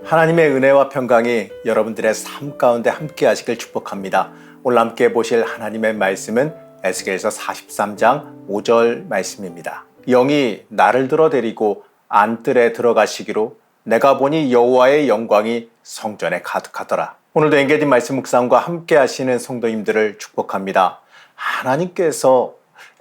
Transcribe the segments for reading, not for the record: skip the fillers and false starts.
하나님의 은혜와 평강이 여러분들의 삶 가운데 함께 하시길 축복합니다. 오늘 함께 보실 하나님의 말씀은 에스겔서 43장 5절 말씀입니다. 영이 나를 들어 데리고 안뜰에 들어가시기로 내가 보니 여호와의 영광이 성전에 가득하더라. 오늘도 엔게디 말씀 묵상과 함께 하시는 성도님들을 축복합니다. 하나님께서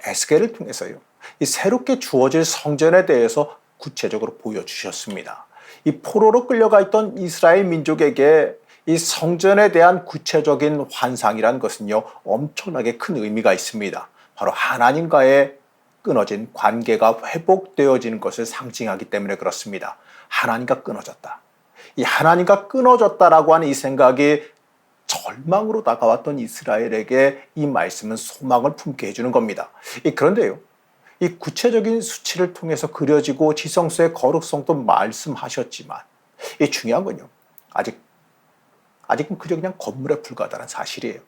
에스겔을 통해서요, 이 새롭게 주어질 성전에 대해서 구체적으로 보여주셨습니다. 이 포로로 끌려가 있던 이스라엘 민족에게 이 성전에 대한 구체적인 환상이라는 것은요, 엄청나게 큰 의미가 있습니다. 바로 하나님과의 끊어진 관계가 회복되어지는 것을 상징하기 때문에 그렇습니다. 하나님과 끊어졌다. 이 하나님과 끊어졌다라고 하는 이 생각이 절망으로 다가왔던 이스라엘에게 이 말씀은 소망을 품게 해주는 겁니다. 그런데요, 이 구체적인 수치를 통해서 그려지고 지성소의 거룩성도 말씀하셨지만, 이 중요한 건요, 아직은 그저 그냥 건물에 불과하다는 사실이에요.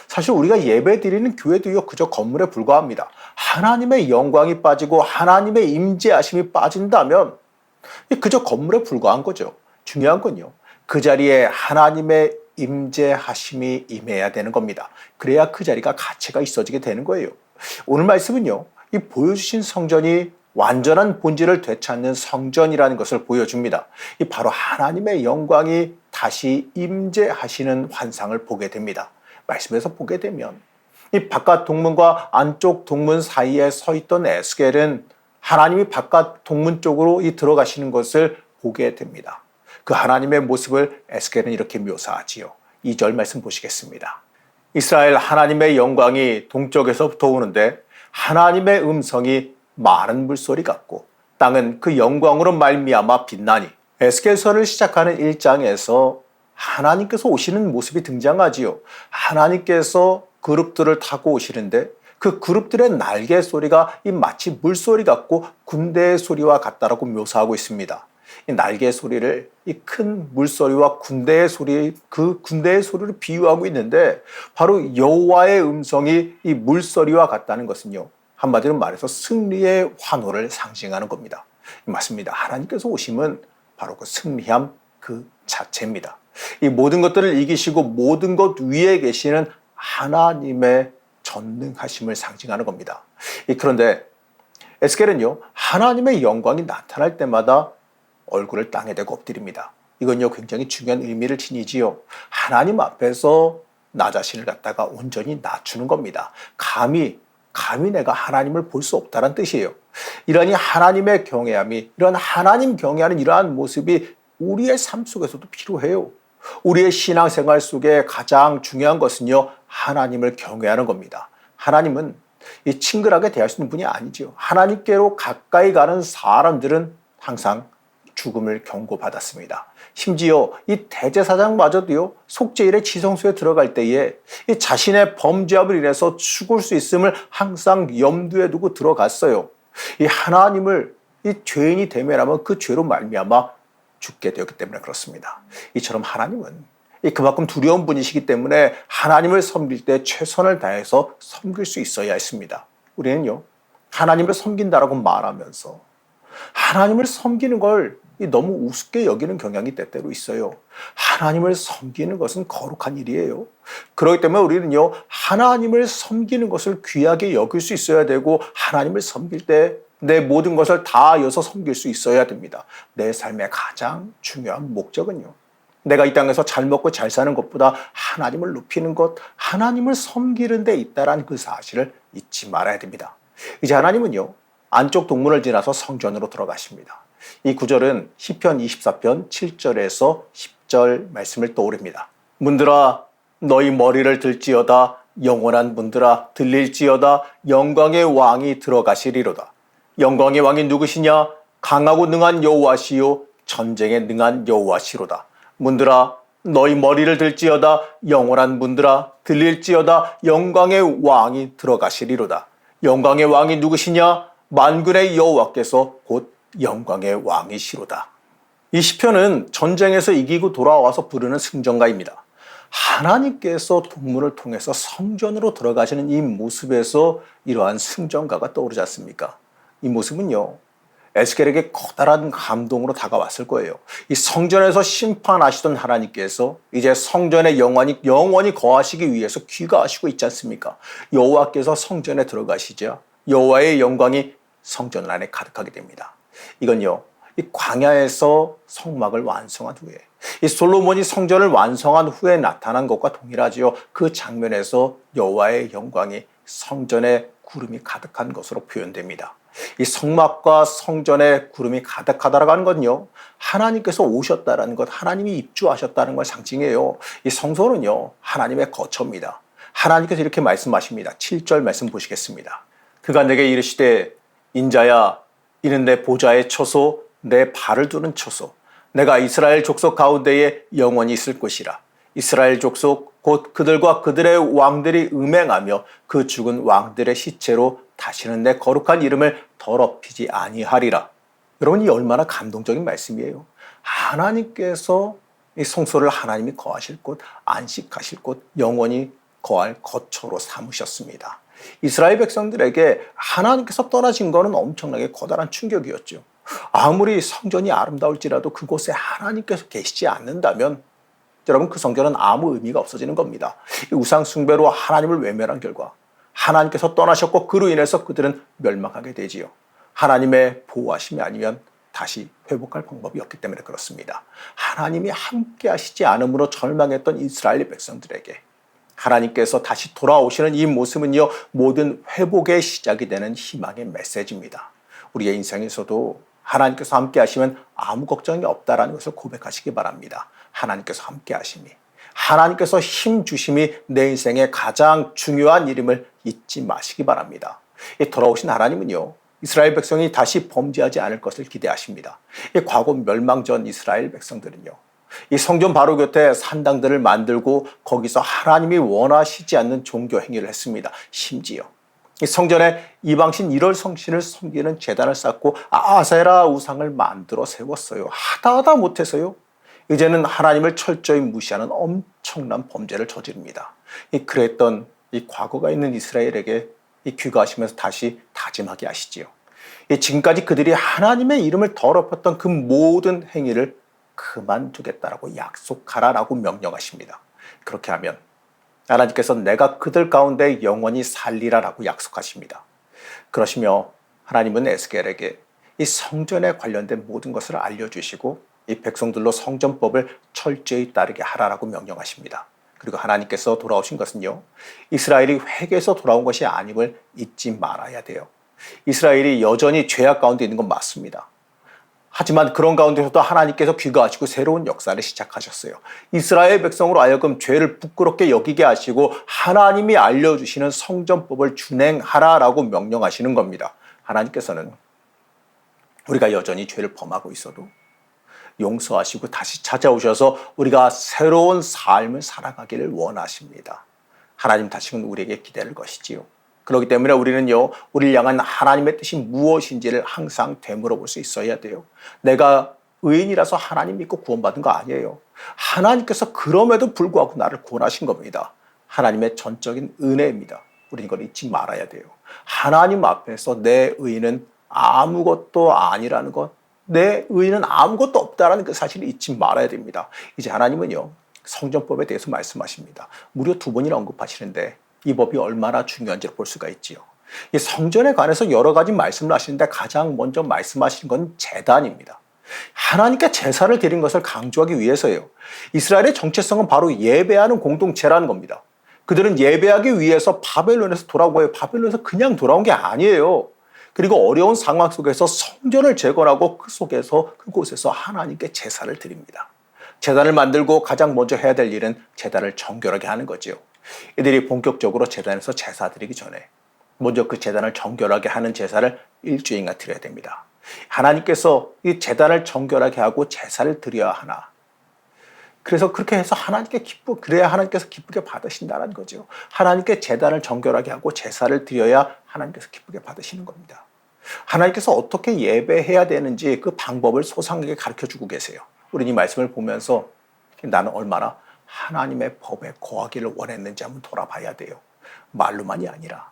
사실 우리가 예배 드리는 교회도요, 그저 건물에 불과합니다. 하나님의 영광이 빠지고 하나님의 임재하심이 빠진다면 그저 건물에 불과한 거죠. 중요한 건요, 그 자리에 하나님의 임재하심이 임해야 되는 겁니다. 그래야 그 자리가 가치가 있어지게 되는 거예요. 오늘 말씀은요, 이 보여주신 성전이 완전한 본질을 되찾는 성전이라는 것을 보여줍니다. 이 바로 하나님의 영광이 다시 임재하시는 환상을 보게 됩니다. 말씀에서 보게 되면 이 바깥 동문과 안쪽 동문 사이에 서 있던 에스겔은 하나님이 바깥 동문 쪽으로 들어가시는 것을 보게 됩니다. 그 하나님의 모습을 에스겔은 이렇게 묘사하지요. 2절 말씀 보시겠습니다. 이스라엘 하나님의 영광이 동쪽에서부터 오는데 하나님의 음성이 많은 물소리 같고 땅은 그 영광으로 말미암아 빛나니. 에스겔서를 시작하는 1장에서 하나님께서 오시는 모습이 등장하지요. 하나님께서 그룹들을 타고 오시는데 그 그룹들의 날개 소리가 마치 물소리 같고 군대의 소리와 같다라고 묘사하고 있습니다. 이 날개 소리를 이 큰 물소리와 군대의 소리, 그 군대의 소리를 비유하고 있는데, 바로 여호와의 음성이 이 물소리와 같다는 것은요, 한마디로 말해서 승리의 환호를 상징하는 겁니다. 맞습니다. 하나님께서 오심은 바로 그 승리함 그 자체입니다. 이 모든 것들을 이기시고 모든 것 위에 계시는 하나님의 전능하심을 상징하는 겁니다. 그런데 에스겔은요, 하나님의 영광이 나타날 때마다 얼굴을 땅에 대고 엎드립니다. 이건요, 굉장히 중요한 의미를 지니지요. 하나님 앞에서 나 자신을 갖다가 온전히 낮추는 겁니다. 감히 내가 하나님을 볼 수 없다는 뜻이에요. 이러한 하나님의 경외함이, 이런 하나님 경외하는 이러한 모습이 우리의 삶 속에서도 필요해요. 우리의 신앙생활 속에 가장 중요한 것은요, 하나님을 경외하는 겁니다. 하나님은 이 친근하게 대할 수 있는 분이 아니죠. 하나님께로 가까이 가는 사람들은 항상 죽음을 경고받았습니다. 심지어 이 대제사장마저도요, 속죄일에 지성소에 들어갈 때에 이 자신의 범죄함을 인해서 죽을 수 있음을 항상 염두에 두고 들어갔어요. 이 하나님을 이 죄인이 대면하면 그 죄로 말미암아 죽게 되었기 때문에 그렇습니다. 이처럼 하나님은 그만큼 두려운 분이시기 때문에 하나님을 섬길 때 최선을 다해서 섬길 수 있어야 했습니다. 우리는요, 하나님을 섬긴다라고 말하면서 하나님을 섬기는 걸 너무 우습게 여기는 경향이 때때로 있어요. 하나님을 섬기는 것은 거룩한 일이에요. 그렇기 때문에 우리는요, 하나님을 섬기는 것을 귀하게 여길 수 있어야 되고, 하나님을 섬길 때 내 모든 것을 다하여서 섬길 수 있어야 됩니다. 내 삶의 가장 중요한 목적은요, 내가 이 땅에서 잘 먹고 잘 사는 것보다 하나님을 높이는 것, 하나님을 섬기는 데 있다라는 그 사실을 잊지 말아야 됩니다. 이제 하나님은요, 안쪽 동문을 지나서 성전으로 들어가십니다. 이 구절은 시편 24편 7절에서 10절 말씀을 떠올립니다. 문들아 너희 머리를 들지어다, 영원한 문들아 들릴지어다, 영광의 왕이 들어가시리로다. 영광의 왕이 누구시냐? 강하고 능한 여호와시요 전쟁에 능한 여호와시로다. 문들아 너희 머리를 들지어다, 영원한 문들아 들릴지어다, 영광의 왕이 들어가시리로다. 영광의 왕이 누구시냐? 만군의 여호와께서 곧 영광의 왕이시로다. 이 시편은 전쟁에서 이기고 돌아와서 부르는 승전가입니다. 하나님께서 동문을 통해서 성전으로 들어가시는 이 모습에서 이러한 승전가가 떠오르지 않습니까? 이 모습은요, 에스겔에게 커다란 감동으로 다가왔을 거예요. 이 성전에서 심판하시던 하나님께서 이제 성전에 영원히 거하시기 위해서 귀가하시고 있지 않습니까? 여호와께서 성전에 들어가시자 여호와의 영광이 성전 안에 가득하게 됩니다. 이건요, 이 광야에서 성막을 완성한 후에 이 솔로몬이 성전을 완성한 후에 나타난 것과 동일하지요. 그 장면에서 여호와의 영광이 성전에 구름이 가득한 것으로 표현됩니다. 이 성막과 성전에 구름이 가득하다라는 건요, 하나님께서 오셨다라는 것, 하나님이 입주하셨다는 걸 상징해요. 이 성소는요, 하나님의 거처입니다. 하나님께서 이렇게 말씀하십니다. 7절 말씀 보시겠습니다. 그가 내게 이르시되 인자야 이는 내 보좌의 처소 내 발을 두는 처소 내가 이스라엘 족속 가운데에 영원히 있을 것이라. 이스라엘 족속 곧 그들과 그들의 왕들이 음행하며 그 죽은 왕들의 시체로 다시는 내 거룩한 이름을 더럽히지 아니하리라. 여러분, 이 얼마나 감동적인 말씀이에요. 하나님께서 이 성소를 하나님이 거하실 곳, 안식하실 곳, 영원히 거할 거처로 삼으셨습니다. 이스라엘 백성들에게 하나님께서 떠나신 것은 엄청나게 커다란 충격이었죠. 아무리 성전이 아름다울지라도 그곳에 하나님께서 계시지 않는다면 여러분, 그 성전은 아무 의미가 없어지는 겁니다. 우상 숭배로 하나님을 외면한 결과 하나님께서 떠나셨고 그로 인해서 그들은 멸망하게 되지요. 하나님의 보호하심이 아니면 다시 회복할 방법이 없기 때문에 그렇습니다. 하나님이 함께 하시지 않음으로 절망했던 이스라엘 백성들에게 하나님께서 다시 돌아오시는 이 모습은요, 모든 회복의 시작이 되는 희망의 메시지입니다. 우리의 인생에서도 하나님께서 함께 하시면 아무 걱정이 없다라는 것을 고백하시기 바랍니다. 하나님께서 함께 하심이, 하나님께서 힘 주심이 내 인생의 가장 중요한 일임을 잊지 마시기 바랍니다. 돌아오신 하나님은요, 이스라엘 백성이 다시 범죄하지 않을 것을 기대하십니다. 과거 멸망 전 이스라엘 백성들은요, 이 성전 바로 곁에 산당들을 만들고 거기서 하나님이 원하시지 않는 종교 행위를 했습니다. 심지어 이 성전에 이방신 일월 성신을 섬기는 제단을 쌓고 아세라 우상을 만들어 세웠어요. 하다 못해서요, 이제는 하나님을 철저히 무시하는 엄청난 범죄를 저지릅니다. 그랬던 이 과거가 있는 이스라엘에게 귀가하시면서 다시 다짐하게 하시지요. 지금까지 그들이 하나님의 이름을 더럽혔던 그 모든 행위를 그만두겠다라고 약속하라라고 명령하십니다. 그렇게 하면 하나님께서 내가 그들 가운데 영원히 살리라라고 약속하십니다. 그러시며 하나님은 에스겔에게 이 성전에 관련된 모든 것을 알려주시고 이 백성들로 성전법을 철저히 따르게 하라라고 명령하십니다. 그리고 하나님께서 돌아오신 것은요, 이스라엘이 회개해서 돌아온 것이 아님을 잊지 말아야 돼요. 이스라엘이 여전히 죄악 가운데 있는 건 맞습니다. 하지만 그런 가운데서도 하나님께서 귀가하시고 새로운 역사를 시작하셨어요. 이스라엘 백성으로 하여금 죄를 부끄럽게 여기게 하시고 하나님이 알려주시는 성전법을 준행하라라고 명령하시는 겁니다. 하나님께서는 우리가 여전히 죄를 범하고 있어도 용서하시고 다시 찾아오셔서 우리가 새로운 삶을 살아가기를 원하십니다. 하나님 다시금 우리에게 기대를 것이지요. 그렇기 때문에 우리는요, 우리를 향한 하나님의 뜻이 무엇인지를 항상 되물어볼 수 있어야 돼요. 내가 의인이라서 하나님 믿고 구원받은 거 아니에요. 하나님께서 그럼에도 불구하고 나를 구원하신 겁니다. 하나님의 전적인 은혜입니다. 우리는 이걸 잊지 말아야 돼요. 하나님 앞에서 내 의인은 아무것도 아니라는 것, 내 의인은 아무것도 없다라는 그 사실을 잊지 말아야 됩니다. 이제 하나님은요, 성전법에 대해서 말씀하십니다. 무려 2번이나 언급하시는데 이 법이 얼마나 중요한지를 볼 수가 있지요. 이 성전에 관해서 여러 가지 말씀을 하시는데 가장 먼저 말씀하신 건 제단입니다. 하나님께 제사를 드린 것을 강조하기 위해서예요. 이스라엘의 정체성은 바로 예배하는 공동체라는 겁니다. 그들은 예배하기 위해서 바벨론에서 돌아오고 바벨론에서 그냥 돌아온 게 아니에요. 그리고 어려운 상황 속에서 성전을 재건하고 그곳에서 하나님께 제사를 드립니다. 제단을 만들고 가장 먼저 해야 될 일은 제단을 정결하게 하는 거죠. 이들이 본격적으로 제단에서 제사 드리기 전에 먼저 그 제단을 정결하게 하는 제사를 일주일간 드려야 됩니다. 하나님께서 이 제단을 정결하게 하고 제사를 드려야 하나. 그래서 그렇게 해서 그래야 하나님께서 기쁘게 받으신다는 거죠. 하나님께 제단을 정결하게 하고 제사를 드려야 하나님께서 기쁘게 받으시는 겁니다. 하나님께서 어떻게 예배해야 되는지 그 방법을 소상하게 가르쳐 주고 계세요. 우리는 이 말씀을 보면서 나는 얼마나 하나님의 법에 거하기를 원했는지 한번 돌아봐야 돼요. 말로만이 아니라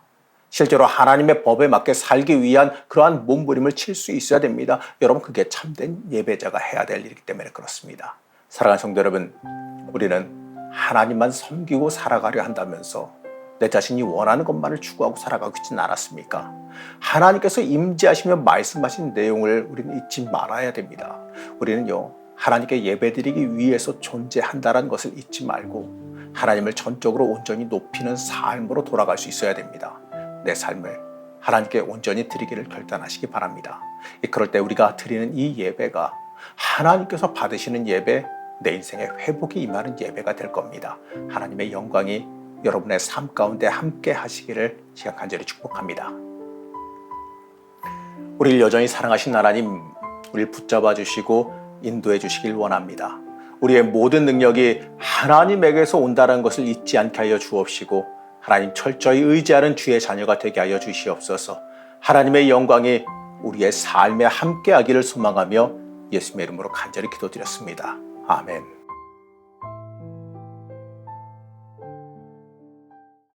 실제로 하나님의 법에 맞게 살기 위한 그러한 몸부림을 칠 수 있어야 됩니다. 여러분, 그게 참된 예배자가 해야 될 일이기 때문에 그렇습니다. 사랑하는 성도 여러분, 우리는 하나님만 섬기고 살아가려 한다면서 내 자신이 원하는 것만을 추구하고 살아가고 있지는 않았습니까? 하나님께서 임재하시며 말씀하신 내용을 우리는 잊지 말아야 됩니다. 우리는요, 하나님께 예배드리기 위해서 존재한다는 것을 잊지 말고 하나님을 전적으로 온전히 높이는 삶으로 돌아갈 수 있어야 됩니다. 내 삶을 하나님께 온전히 드리기를 결단하시기 바랍니다. 그럴 때 우리가 드리는 이 예배가 하나님께서 받으시는 예배, 내 인생에 회복이 임하는 예배가 될 겁니다. 하나님의 영광이 여러분의 삶 가운데 함께 하시기를 제가 간절히 축복합니다. 우리를 여전히 사랑하신 하나님, 우리를 붙잡아 주시고 인도해 주시길 원합니다. 우리의 모든 능력이 하나님에게서 온다는 것을 잊지 않게 하여 주옵시고 하나님 철저히 의지하는 주의 자녀가 되게 하여 주시옵소서. 하나님의 영광이 우리의 삶에 함께하기를 소망하며 예수님의 이름으로 간절히 기도드렸습니다. 아멘.